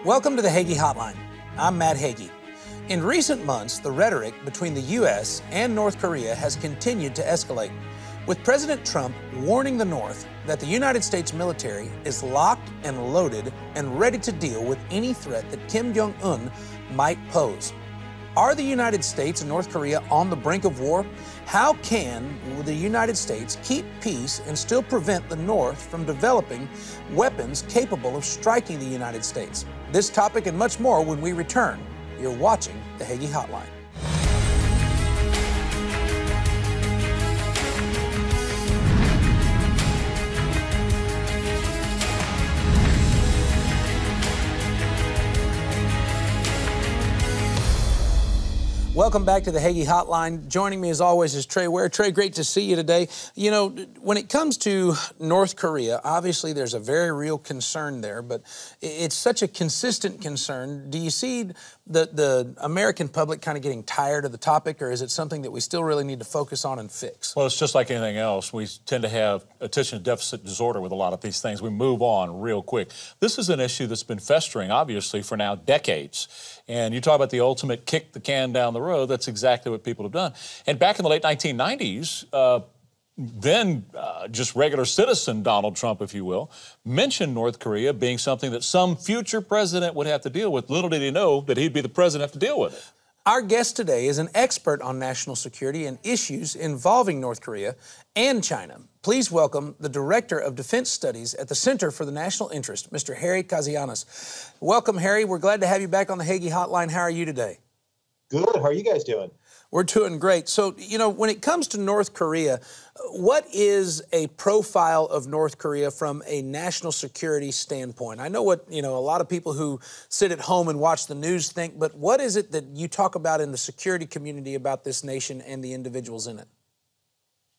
Welcome to the Hagee Hotline. I'm Matt Hagee. In recent months, the rhetoric between the U.S. and North Korea has continued to escalate, with President Trump warning the North that the United States military is locked and loaded and ready to deal with any threat that Kim Jong-un might pose. Are the United States and North Korea on the brink of war? How can the United States keep peace and still prevent the North from developing weapons capable of striking the United States? This topic and much more when we return. You're watching the Hagee Hotline. Welcome back to the Hagee Hotline. Joining me as always is Trey. Trey, great to see you today. You know, when it comes to North Korea, obviously there's a very real concern there, but it's such a consistent concern. Do you see the American public kind of getting tired of the topic, or is it something that we still really need to focus on and fix? Well, it's just like anything else. We tend to have attention deficit disorder with a lot of these things. We move on real quick. This is an issue that's been festering, obviously, for now decades. And you talk about the ultimate kick the can down the road, that's exactly what people have done. And back in the late 1990s, just regular citizen Donald Trump, if you will, mentioned North Korea being something that some future president would have to deal with. Little did he know that he'd be the president have to deal with it. Our guest today is an expert on national security and issues involving North Korea and China. Please welcome the Director of Defense Studies at the Center for the National Interest, Mr. Harry Katsianis. Welcome, Harry. We're glad to have you back on the Hagee Hotline. How are you today? Good. How are you guys doing? We're doing great. So, you know, when it comes to North Korea, what is a profile of North Korea from a national security standpoint? I know what, a lot of people who sit at home and watch the news think, but what is it that you talk about in the security community about this nation and the individuals in it?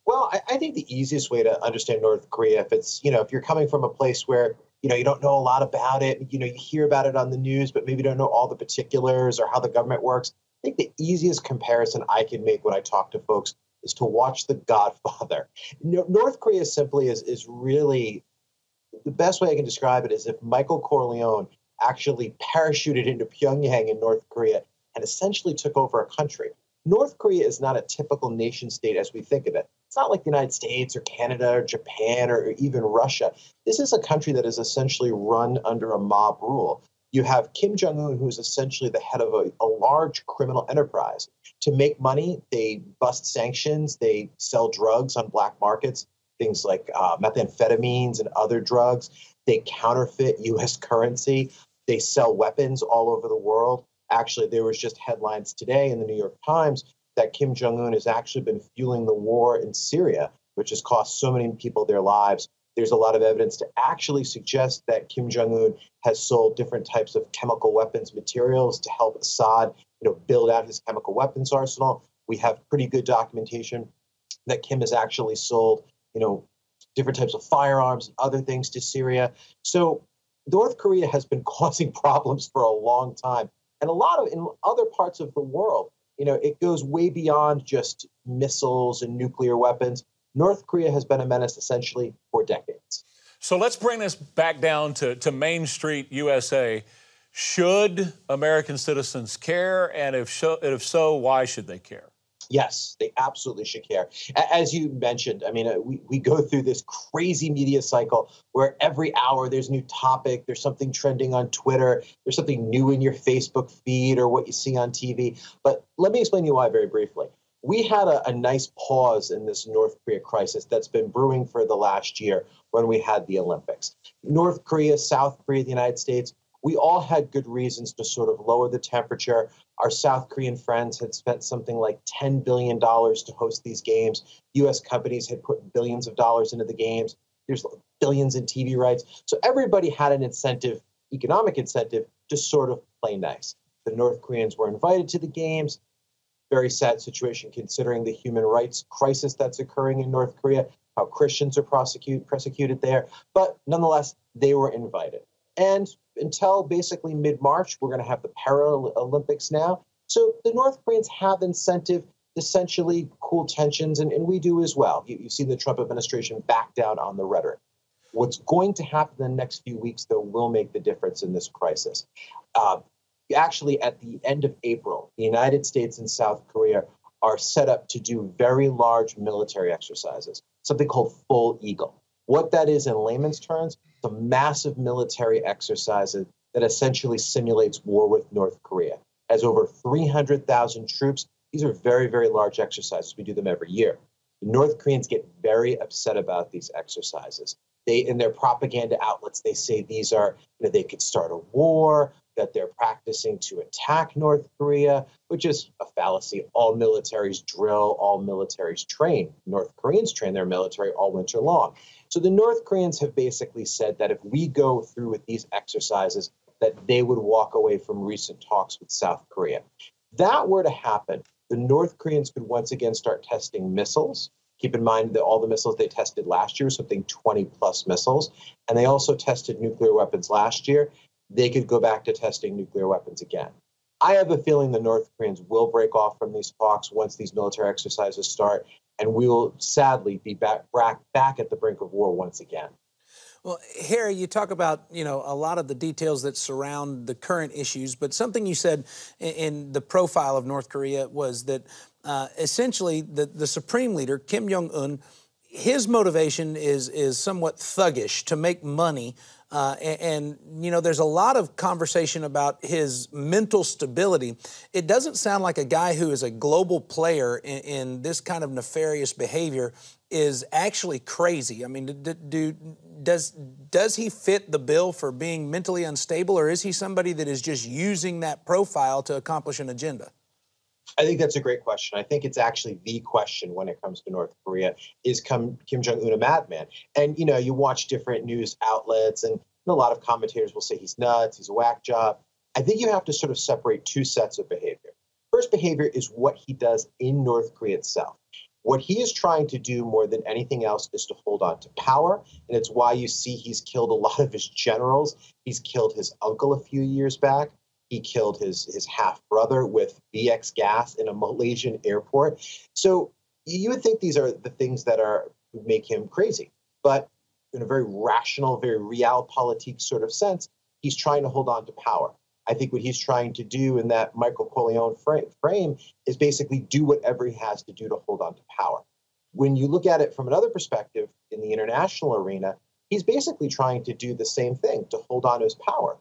Well, I think the easiest way to understand North Korea, if it's, if you're coming from a place where, you don't know a lot about it, you hear about it on the news, but maybe don't know all the particulars or how the government works. I think the easiest comparison I can make when I talk to folks is to watch The Godfather. North Korea simply is really, the best way I can describe it is if Michael Corleone actually parachuted into Pyongyang in North Korea and essentially took over a country. North Korea is not a typical nation state as we think of it. It's not like the United States or Canada or Japan or even Russia. This is a country that is essentially run under a mob rule. You have Kim Jong-un, who's essentially the head of a large criminal enterprise. To make money, they bust sanctions, they sell drugs on black markets, things like methamphetamines and other drugs. They counterfeit U.S. currency. They sell weapons all over the world. Actually, there was just headlines today in the New York Times that Kim Jong-un has actually been fueling the war in Syria, which has cost so many people their lives. There's a lot of evidence to actually suggest that Kim Jong-un has sold different types of chemical weapons materials to help Assad, build out his chemical weapons arsenal. We have pretty good documentation that Kim has actually sold, different types of firearms and other things to Syria. So North Korea has been causing problems for a long time. And in other parts of the world, it goes way beyond just missiles and nuclear weapons. North Korea has been a menace essentially for decades. So let's bring this back down to Main Street, USA. Should American citizens care? And if so, why should they care? Yes, they absolutely should care. As you mentioned, we go through this crazy media cycle where every hour there's a new topic, there's something trending on Twitter, there's something new in your Facebook feed or what you see on TV. But let me explain to you why very briefly. We had a nice pause in this North Korea crisis that's been brewing for the last year when we had the Olympics. North Korea, South Korea, the United States, we all had good reasons to sort of lower the temperature. Our South Korean friends had spent something like $10 billion to host these games. U.S. companies had put billions of dollars into the games. There's billions in TV rights. So everybody had an incentive, economic incentive, to sort of play nice. The North Koreans were invited to the games. Very sad situation considering the human rights crisis that's occurring in North Korea, how Christians are persecuted there. But nonetheless, they were invited. And until basically mid-March, we're going to have the Paralympics now. So the North Koreans have incentive to essentially cool tensions, and we do as well. You've seen the Trump administration back down on the rhetoric. What's going to happen in the next few weeks, though, will make the difference in this crisis. Actually, at the end of April, the United States and South Korea are set up to do very large military exercises, something called Full Eagle. What that is in layman's terms, it's a massive military exercise that essentially simulates war with North Korea. It has over 300,000 troops. These are very, very large exercises. We do them every year. The North Koreans get very upset about these exercises. In their propaganda outlets, they say these are, they could start a war, that they're practicing to attack North Korea, which is a fallacy. All militaries drill, all militaries train. North Koreans train their military all winter long. So the North Koreans have basically said that if we go through with these exercises, that they would walk away from recent talks with South Korea. If that were to happen, the North Koreans could once again start testing missiles. Keep in mind that all the missiles they tested last year, something 20 plus missiles, and they also tested nuclear weapons last year. They could go back to testing nuclear weapons again. I have a feeling the North Koreans will break off from these talks once these military exercises start, and we will sadly be back at the brink of war once again. Well, Harry, you talk about, a lot of the details that surround the current issues, but something you said in the profile of North Korea was that essentially the supreme leader, Kim Jong-un, his motivation is somewhat thuggish, to make money. And there's a lot of conversation about his mental stability. It doesn't sound like a guy who is a global player in this kind of nefarious behavior is actually crazy. I mean, does he fit the bill for being mentally unstable, or is he somebody that is just using that profile to accomplish an agenda? I think that's a great question. I think it's actually the question when it comes to North Korea. Is Kim Jong-un a madman? And, you watch different news outlets, and a lot of commentators will say he's nuts, he's a whack job. I think you have to sort of separate two sets of behavior. First behavior is what he does in North Korea itself. What he is trying to do more than anything else is to hold on to power. And it's why you see he's killed a lot of his generals. He's killed his uncle a few years back. He killed his half-brother with VX gas in a Malaysian airport. So you would think these are the things that make him crazy. But in a very rational, very realpolitik sort of sense, he's trying to hold on to power. I think what he's trying to do in that Michael Corleone frame is basically do whatever he has to do to hold on to power. When you look at it from another perspective in the international arena, he's basically trying to do the same thing, to hold on to his power.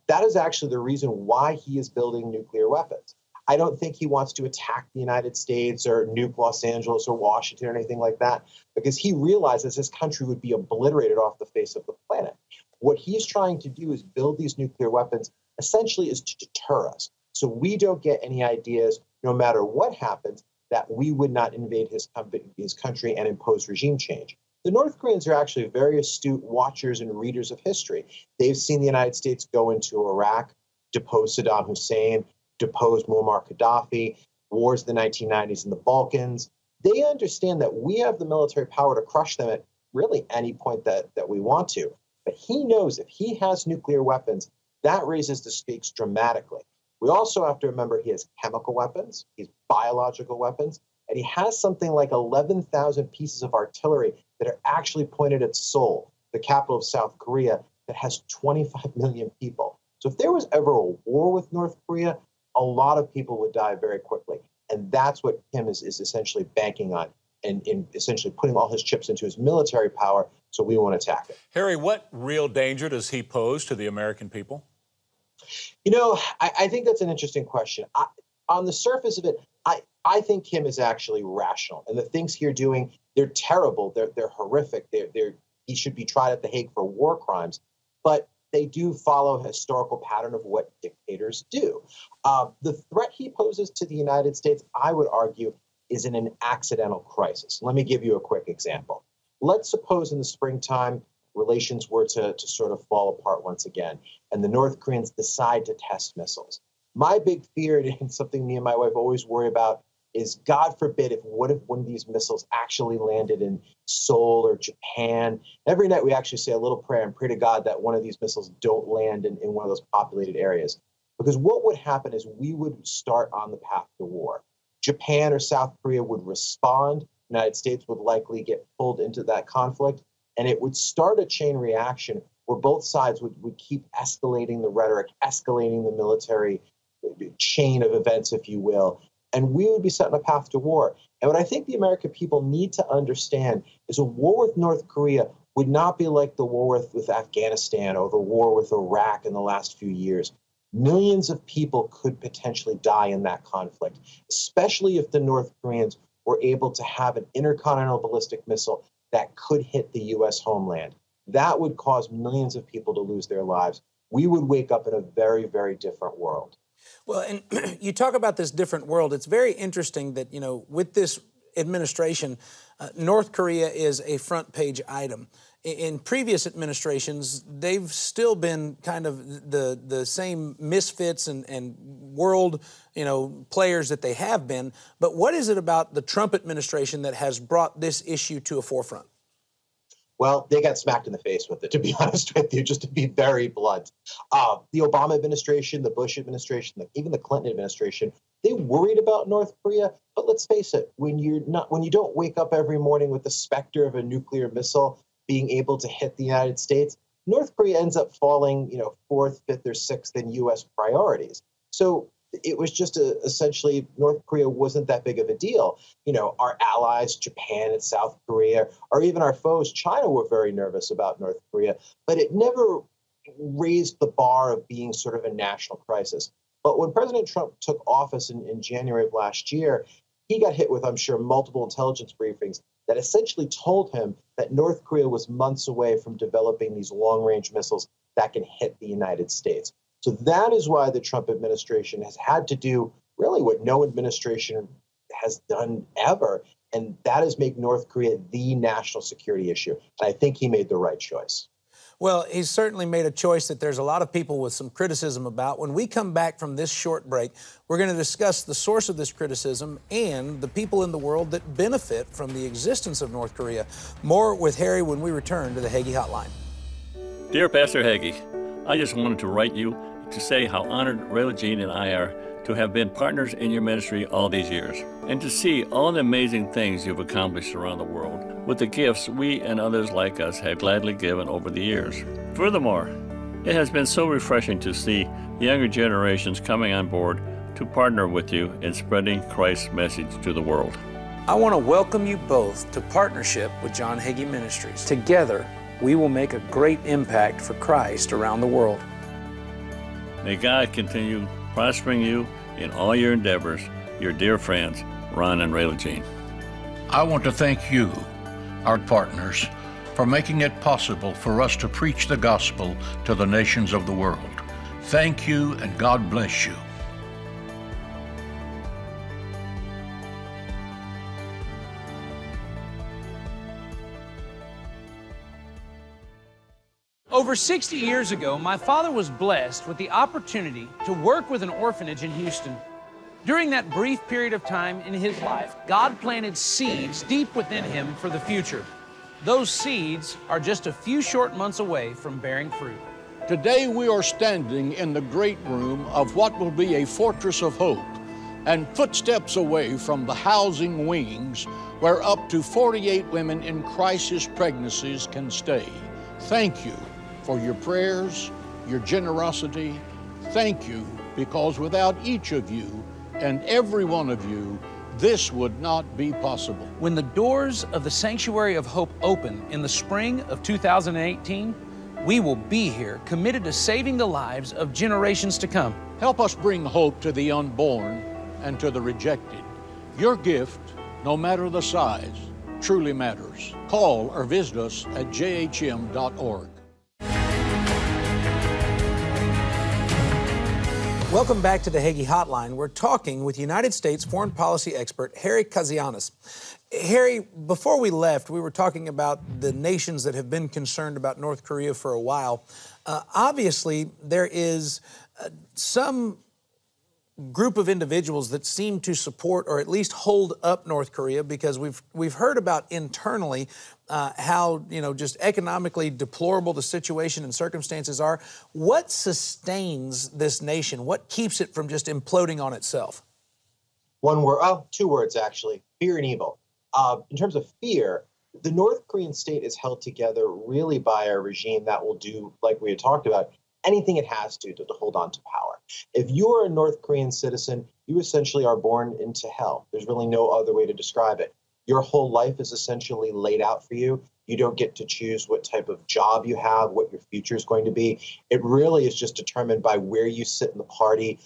That is actually the reason why he is building nuclear weapons. I don't think he wants to attack the United States or nuke Los Angeles or Washington or anything like that, because he realizes his country would be obliterated off the face of the planet. What he's trying to do is build these nuclear weapons, essentially is to deter us. So we don't get any ideas, no matter what happens, that we would not invade his country and impose regime change. The North Koreans are actually very astute watchers and readers of history. They've seen the United States go into Iraq, depose Saddam Hussein, depose Muammar Gaddafi, wars in the 1990s in the Balkans. They understand that we have the military power to crush them at really any point that we want to. But he knows if he has nuclear weapons, that raises the stakes dramatically. We also have to remember he has chemical weapons, he has biological weapons, and he has something like 11,000 pieces of artillery that are actually pointed at Seoul, the capital of South Korea, that has 25 million people. So if there was ever a war with North Korea, a lot of people would die very quickly. And that's what Kim is essentially banking on, and in essentially putting all his chips into his military power, so we won't attack it. Harry, what real danger does he pose to the American people? I think that's an interesting question. On the surface of it, I think Kim is actually rational. And the things he's doing, they're terrible. They're horrific. He should be tried at The Hague for war crimes. But they do follow a historical pattern of what dictators do. The threat he poses to the United States, I would argue, is in an accidental crisis. Let me give you a quick example. Let's suppose in the springtime, relations were to sort of fall apart once again, and the North Koreans decide to test missiles. My big fear, and something me and my wife always worry about, is God forbid what if one of these missiles actually landed in Seoul or Japan. Every night we actually say a little prayer and pray to God that one of these missiles don't land in one of those populated areas. Because what would happen is we would start on the path to war. Japan or South Korea would respond. The United States would likely get pulled into that conflict. And it would start a chain reaction where both sides would keep escalating the rhetoric, escalating the military chain of events, if you will. And we would be set on a path to war. And what I think the American people need to understand is a war with North Korea would not be like the war with Afghanistan or the war with Iraq in the last few years. Millions of people could potentially die in that conflict, especially if the North Koreans were able to have an intercontinental ballistic missile that could hit the U.S. homeland. That would cause millions of people to lose their lives. We would wake up in a very, very different world. Well, and you talk about this different world. It's very interesting that, you know, with this administration, North Korea is a front page item. In previous administrations, they've still been kind of the same misfits and world, you know, players that they have been. But what is it about the Trump administration that has brought this issue to a forefront? Well, they got smacked in the face with it, to be honest with you, just to be very blunt. The Obama administration, the Bush administration, even the Clinton administration, they worried about North Korea. But let's face it, when you don't wake up every morning with the specter of a nuclear missile being able to hit the United States, North Korea ends up falling, fourth, fifth, or sixth in U.S. priorities. So it was just essentially North Korea wasn't that big of a deal. Our allies, Japan and South Korea, or even our foes, China, were very nervous about North Korea, but it never raised the bar of being sort of a national crisis. But when President Trump took office in January of last year, he got hit with, I'm sure, multiple intelligence briefings that essentially told him that North Korea was months away from developing these long-range missiles that can hit the United States. So that is why the Trump administration has had to do really what no administration has done ever, and that is make North Korea the national security issue. And I think he made the right choice. Well, he's certainly made a choice that there's a lot of people with some criticism about. When we come back from this short break, we're going to discuss the source of this criticism and the people in the world that benefit from the existence of North Korea. More with Harry when we return to the Hagee Hotline. Dear Pastor Hagee, I just wanted to write you to say how honored Rayla Jean and I are to have been partners in your ministry all these years, and to see all the amazing things you've accomplished around the world with the gifts we and others like us have gladly given over the years. Furthermore, it has been so refreshing to see younger generations coming on board to partner with you in spreading Christ's message to the world. I want to welcome you both to partnership with John Hagee Ministries. Together, we will make a great impact for Christ around the world. May God continue prospering you in all your endeavors. Your dear friends, Ron and Rayla Jean. I want to thank you, our partners, for making it possible for us to preach the gospel to the nations of the world. Thank you, and God bless you. Over 60 years ago, my father was blessed with the opportunity to work with an orphanage in Houston. During that brief period of time in his life, God planted seeds deep within him for the future. Those seeds are just a few short months away from bearing fruit. Today we are standing in the great room of what will be a fortress of hope, and footsteps away from the housing wings where up to 48 women in crisis pregnancies can stay. Thank you for your prayers, your generosity. Thank you, because without each of you and every one of you, this would not be possible. When the doors of the Sanctuary of Hope open in the spring of 2018, we will be here, committed to saving the lives of generations to come. Help us bring hope to the unborn and to the rejected. Your gift, no matter the size, truly matters. Call or visit us at jhm.org. Welcome back to the Hagee Hotline. We're talking with United States foreign policy expert Harry Katsianis. Harry, before we left, we were talking about the nations that have been concerned about North Korea for a while. Obviously, there is some group of individuals that seem to support or at least hold up North Korea, because we've heard about internally how just economically deplorable the situation and circumstances are. What sustains this nation? What keeps it from just imploding on itself? One word, two words actually: fear and evil. In terms of fear, The North Korean state is held together really by a regime that will do, like we had talked about, anything it has to hold on to power. If you are a North Korean citizen, you essentially are born into hell. There's really no other way to describe it. Your whole life is essentially laid out for you. You don't get to choose what type of job you have, what your future is going to be. It really is just determined by where you sit in the party,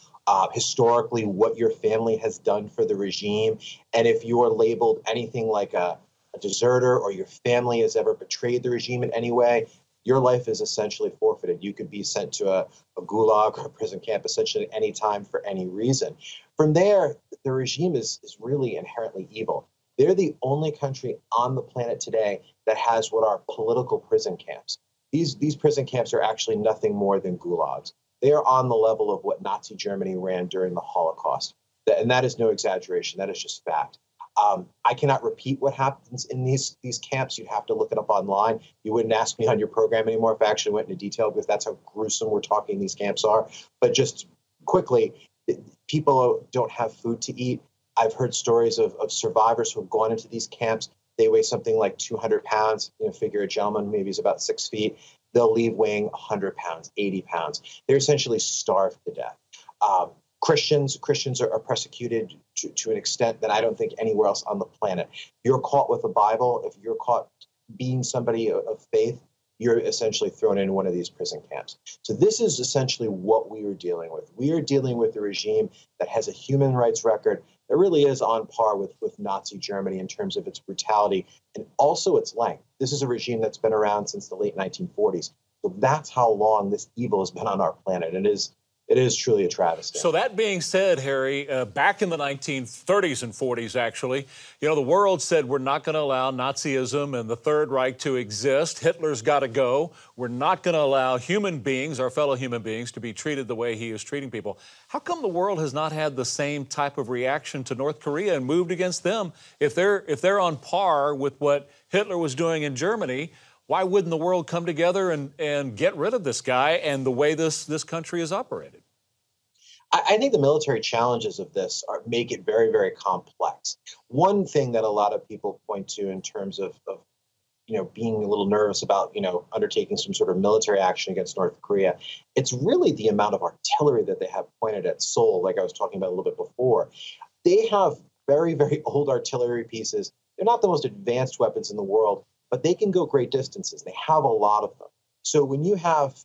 historically, what your family has done for the regime. And if you are labeled anything like a deserter or your family has ever betrayed the regime in any way, your life is essentially forfeited. You could be sent to a gulag or a prison camp essentially at any time for any reason. From there, the regime is really inherently evil. They're the only country on the planet today that has what are political prison camps. These prison camps are actually nothing more than gulags. They are on the level of what Nazi Germany ran during the Holocaust. And that is no exaggeration. That is just fact. I cannot repeat what happens in these camps. You have to look it up online. You wouldn't ask me on your program anymore if I actually went into detail, because that's how gruesome we're talking these camps are. But just quickly, people don't have food to eat. I've heard stories of survivors who have gone into these camps. They weigh something like 200 pounds. Figure a gentleman maybe is about 6 feet. They'll leave weighing 100 pounds, 80 pounds. They're essentially starved to death. Christians are persecuted to an extent that I don't think anywhere else on the planet. If you're caught with a Bible, if you're caught being somebody of faith, you're essentially thrown in one of these prison camps. So this is essentially what we are dealing with. We are dealing with a regime that has a human rights record that really is on par with Nazi Germany in terms of its brutality and also its length. This is a regime that's been around since the late 1940s. So that's how long this evil has been on our planet. It is truly a travesty. So that being said, Harry, back in the 1930s and 40s, actually, the world said we're not going to allow Nazism and the Third Reich to exist. Hitler's got to go. We're not going to allow human beings, our fellow human beings, to be treated the way he is treating people. How come the world has not had the same type of reaction to North Korea and moved against them? If they're on par with what Hitler was doing in Germany, why wouldn't the world come together and get rid of this guy and the way this country is operated? I think the military challenges of this make it very, very complex. One thing that a lot of people point to in terms of being a little nervous about, undertaking some sort of military action against North Korea, it's really the amount of artillery that they have pointed at Seoul, like I was talking about a little bit before. They have very, very old artillery pieces. They're not the most advanced weapons in the world, but they can go great distances. They have a lot of them. So when you have,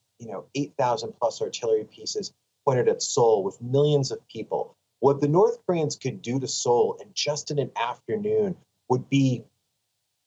8,000 plus artillery pieces pointed at Seoul with millions of people, what the North Koreans could do to Seoul in just in an afternoon would be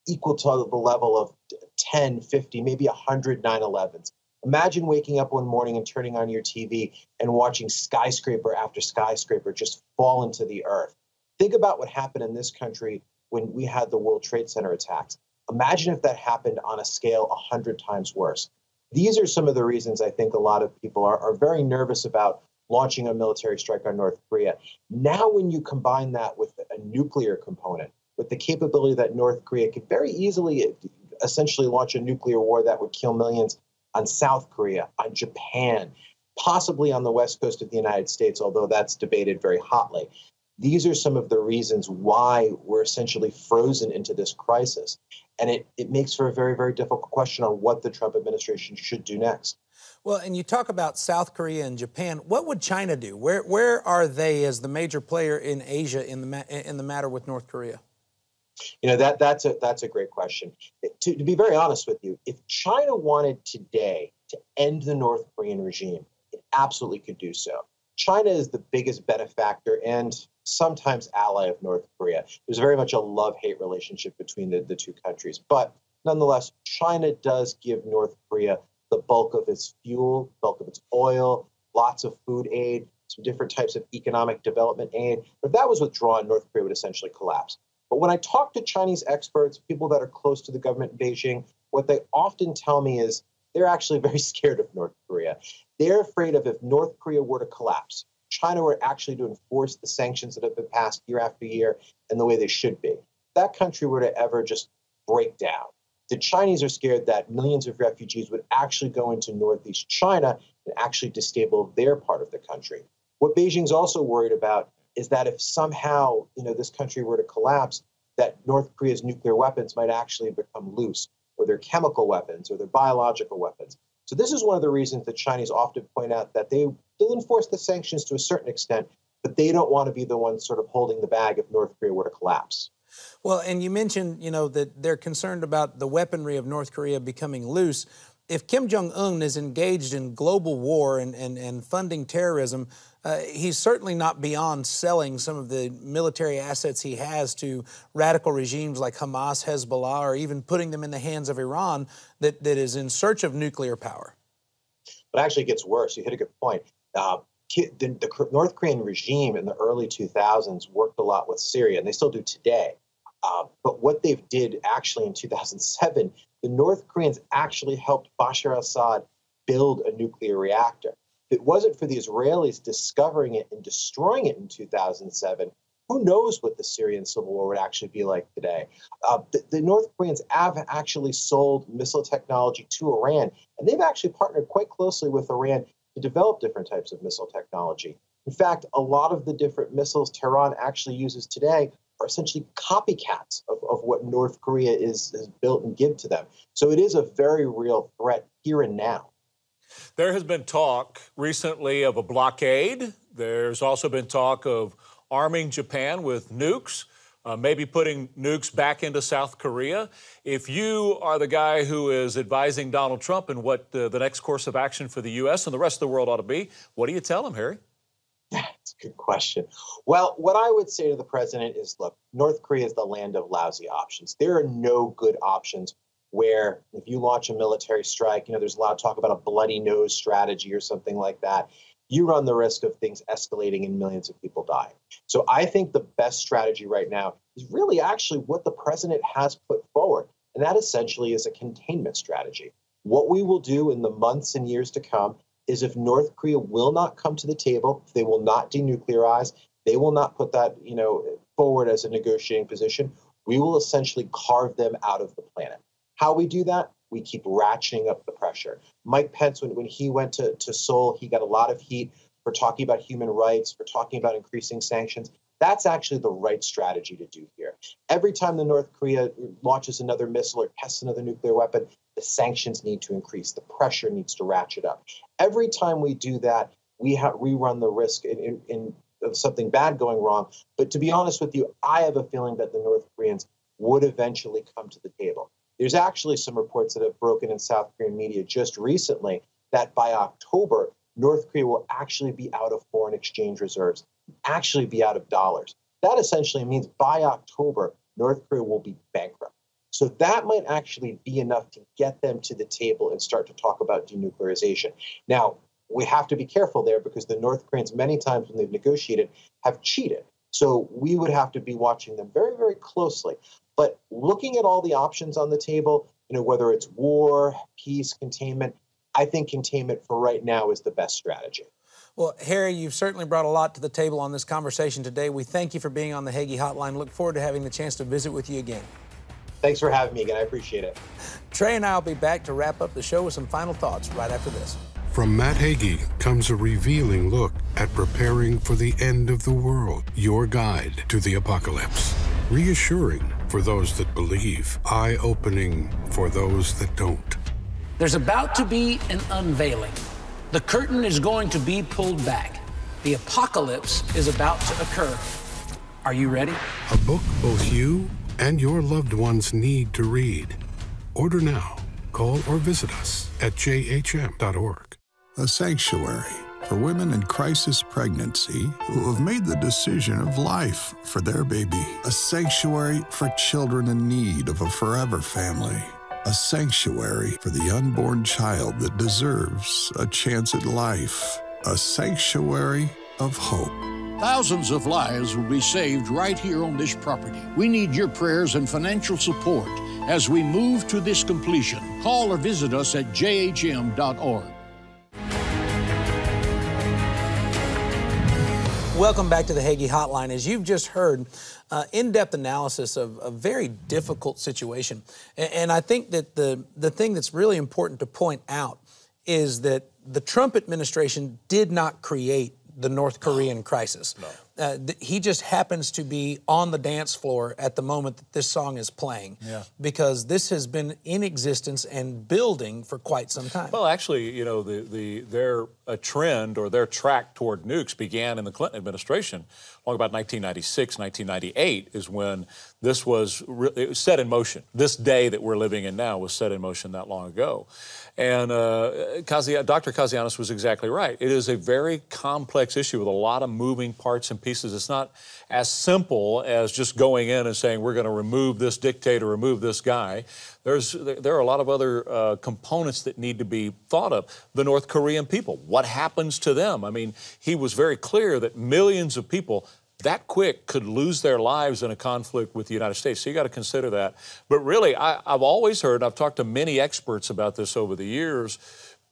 equal to the level of 10, 50, maybe 100 9/11s. Imagine waking up one morning and turning on your TV and watching skyscraper after skyscraper just fall into the earth. Think about what happened in this country when we had the World Trade Center attacks. Imagine if that happened on a scale 100 times worse. These are some of the reasons I think a lot of people are very nervous about launching a military strike on North Korea. Now, when you combine that with a nuclear component, with the capability that North Korea could very easily essentially launch a nuclear war that would kill millions on South Korea, on Japan, possibly on the west coast of the United States, although that's debated very hotly. These are some of the reasons why we're essentially frozen into this crisis. And it makes for a very, very difficult question on what the Trump administration should do next. Well, and you talk about South Korea and Japan. What would China do? Where are they as the major player in Asia in the matter with North Korea? That's a great question. To be very honest with you, if China wanted today to end the North Korean regime, it absolutely could do so. China is the biggest benefactor and sometimes ally of North Korea. There's very much a love-hate relationship between the two countries. But nonetheless, China does give North Korea the bulk of its fuel, bulk of its oil, lots of food aid, some different types of economic development aid. But if that was withdrawn, North Korea would essentially collapse. But when I talk to Chinese experts, people that are close to the government in Beijing, what they often tell me is they're actually very scared of North Korea. They're afraid of if North Korea were to collapse, China were actually to enforce the sanctions that have been passed year after year in the way they should be. If that country were to ever just break down, the Chinese are scared that millions of refugees would actually go into northeast China and actually destabilize their part of the country. What Beijing's also worried about is that if somehow this country were to collapse, that North Korea's nuclear weapons might actually become loose, or their chemical weapons, or their biological weapons. So this is one of the reasons the Chinese often point out that they will enforce the sanctions to a certain extent, but they don't want to be the ones sort of holding the bag if North Korea were to collapse. Well, and you mentioned, that they're concerned about the weaponry of North Korea becoming loose. If Kim Jong-un is engaged in global war and funding terrorism, he's certainly not beyond selling some of the military assets he has to radical regimes like Hamas, Hezbollah, or even putting them in the hands of Iran that is in search of nuclear power. But actually it gets worse. You hit a good point. The North Korean regime in the early 2000s worked a lot with Syria, and they still do today. But what they did actually in 2007, the North Koreans actually helped Bashar al-Assad build a nuclear reactor. If it wasn't for the Israelis discovering it and destroying it in 2007, who knows what the Syrian civil war would actually be like today? The North Koreans have actually sold missile technology to Iran, and they've actually partnered quite closely with Iran to develop different types of missile technology. In fact, a lot of the different missiles Tehran actually uses today are essentially copycats of what North Korea has built and give to them. So it is a very real threat here and now. There has been talk recently of a blockade. There's also been talk of arming Japan with nukes, maybe putting nukes back into South Korea. If you are the guy who is advising Donald Trump in what the next course of action for the U.S. and the rest of the world ought to be, what do you tell him, Harry? That's a good question. Well, what I would say to the president is, look, North Korea is the land of lousy options. There are no good options where if you launch a military strike, there's a lot of talk about a bloody nose strategy or something like that. You run the risk of things escalating and millions of people dying. So I think the best strategy right now is really actually what the president has put forward. And that essentially is a containment strategy. What we will do in the months and years to come is if North Korea will not come to the table, if they will not denuclearize, they will not put that, forward as a negotiating position, we will essentially carve them out of the planet. How we do that? We keep ratcheting up the pressure. Mike Pence, when he went to Seoul, he got a lot of heat for talking about human rights, for talking about increasing sanctions. That's actually the right strategy to do here. Every time the North Korea launches another missile or tests another nuclear weapon, the sanctions need to increase. The pressure needs to ratchet up. Every time we do that, we run the risk of something bad going wrong. But to be honest with you, I have a feeling that the North Koreans would eventually come to the table. There's actually some reports that have broken in South Korean media just recently that by October, North Korea will actually be out of foreign exchange reserves, actually be out of dollars. That essentially means by October, North Korea will be bankrupt. So that might actually be enough to get them to the table and start to talk about denuclearization. Now, we have to be careful there because the North Koreans, many times when they've negotiated, have cheated. So we would have to be watching them very, very closely. But looking at all the options on the table, whether it's war, peace, containment, I think containment for right now is the best strategy. Well, Harry, you've certainly brought a lot to the table on this conversation today. We thank you for being on the Hagee Hotline. Look forward to having the chance to visit with you again. Thanks for having me again. I appreciate it. Trey and I will be back to wrap up the show with some final thoughts right after this. From Matt Hagee comes a revealing look at preparing for the end of the world. Your guide to the apocalypse. Reassuring for those that believe. Eye-opening for those that don't. There's about to be an unveiling. The curtain is going to be pulled back. The apocalypse is about to occur. Are you ready? A book both you and your loved ones need to read. Order now. Call or visit us at jhm.org. A sanctuary for women in crisis pregnancy who have made the decision of life for their baby. A sanctuary for children in need of a forever family. A sanctuary for the unborn child that deserves a chance at life. A sanctuary of hope. Thousands of lives will be saved right here on this property. We need your prayers and financial support as we move to this completion. Call or visit us at jhm.org. Welcome back to the Hagee Hotline. As you've just heard, in-depth analysis of a very difficult situation. And I think that the thing that's really important to point out is that the Trump administration did not create the North Korean crisis. No. He just happens to be on the dance floor at the moment that this song is playing, because this has been in existence and building for quite some time. Well, actually, you know, their trend or their track toward nukes began in the Clinton administration. Long about 1996, 1998 is when this was set in motion. This day that we're living in now was set in motion that long ago. And Dr. Kazianis was exactly right. It is a very complex issue with a lot of moving parts and pieces. It's not as simple as just going in and saying we're going to remove this dictator, remove this guy. There are a lot of other components that need to be thought of. The North Korean people, what happens to them? I mean, he was very clear that millions of people that quick could lose their lives in a conflict with the United States. So you got to consider that. But really, I've always heard, I've talked to many experts about this over the years,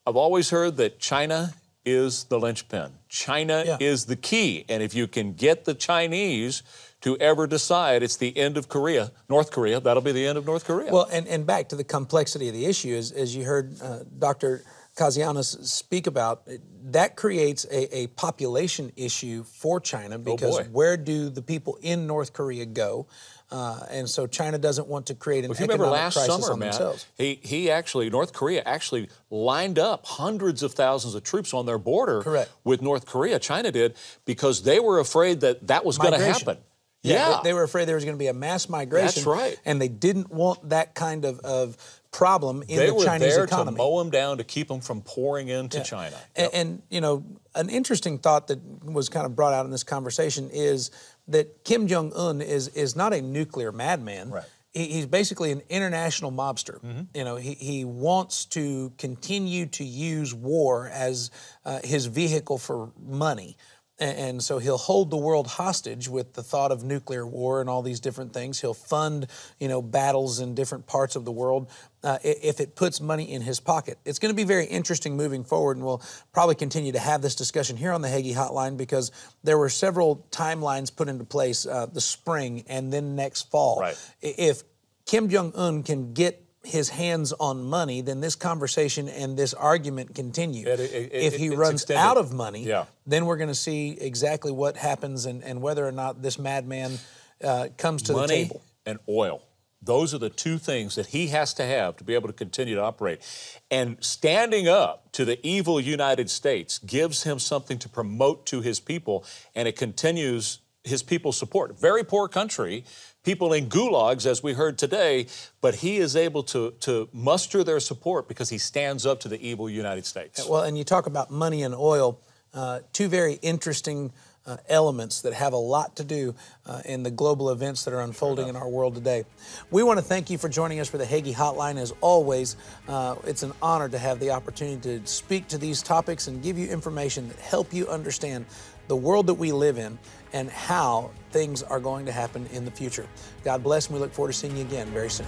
I've always heard that China is the linchpin. China is the key. And if you can get the Chinese to ever decide it's the end of Korea, North Korea, that'll be the end of North Korea. Well, and back to the complexity of the issue, as you heard Dr. Kazianis speak about, that creates a population issue for China, because where do the people in North Korea go? And so China doesn't want to create an economic crisis on themselves. He actually, North Korea actually lined up hundreds of thousands of troops on their border with North Korea. China did, because they were afraid that that was going to happen. Yeah, they were afraid there was going to be a mass migration. That's right. And they didn't want that kind of problem in the Chinese economy. They were there to mow them down, to keep them from pouring into China. And, you know, an interesting thought that was kind of brought out in this conversation is that Kim Jong-un is not a nuclear madman. Right. He's basically an international mobster. You know, he wants to continue to use war as his vehicle for money. And so he'll hold the world hostage with the thought of nuclear war and all these different things. He'll fund, you know, battles in different parts of the world if it puts money in his pocket. It's going to be very interesting moving forward, and we'll probably continue to have this discussion here on the Hagee Hotline, because there were several timelines put into place the spring and then next fall. Right. If Kim Jong-un can get his hands on money, then this conversation and this argument continue. If he runs out of money, then we're going to see exactly what happens and whether or not this madman comes to the table. Money and oil. Those are the two things that he has to have to be able to continue to operate. And standing up to the evil United States gives him something to promote to his people, and it continues his people's support. Very poor country, people in gulags, as we heard today, but he is able to muster their support because he stands up to the evil United States. Well, and you talk about money and oil, two very interesting elements that have a lot to do in the global events that are unfolding in our world today. We want to thank you for joining us for the Hagee Hotline. As always, it's an honor to have the opportunity to speak to these topics and give you information that help you understand the world that we live in and how things are going to happen in the future. God bless, and we look forward to seeing you again very soon.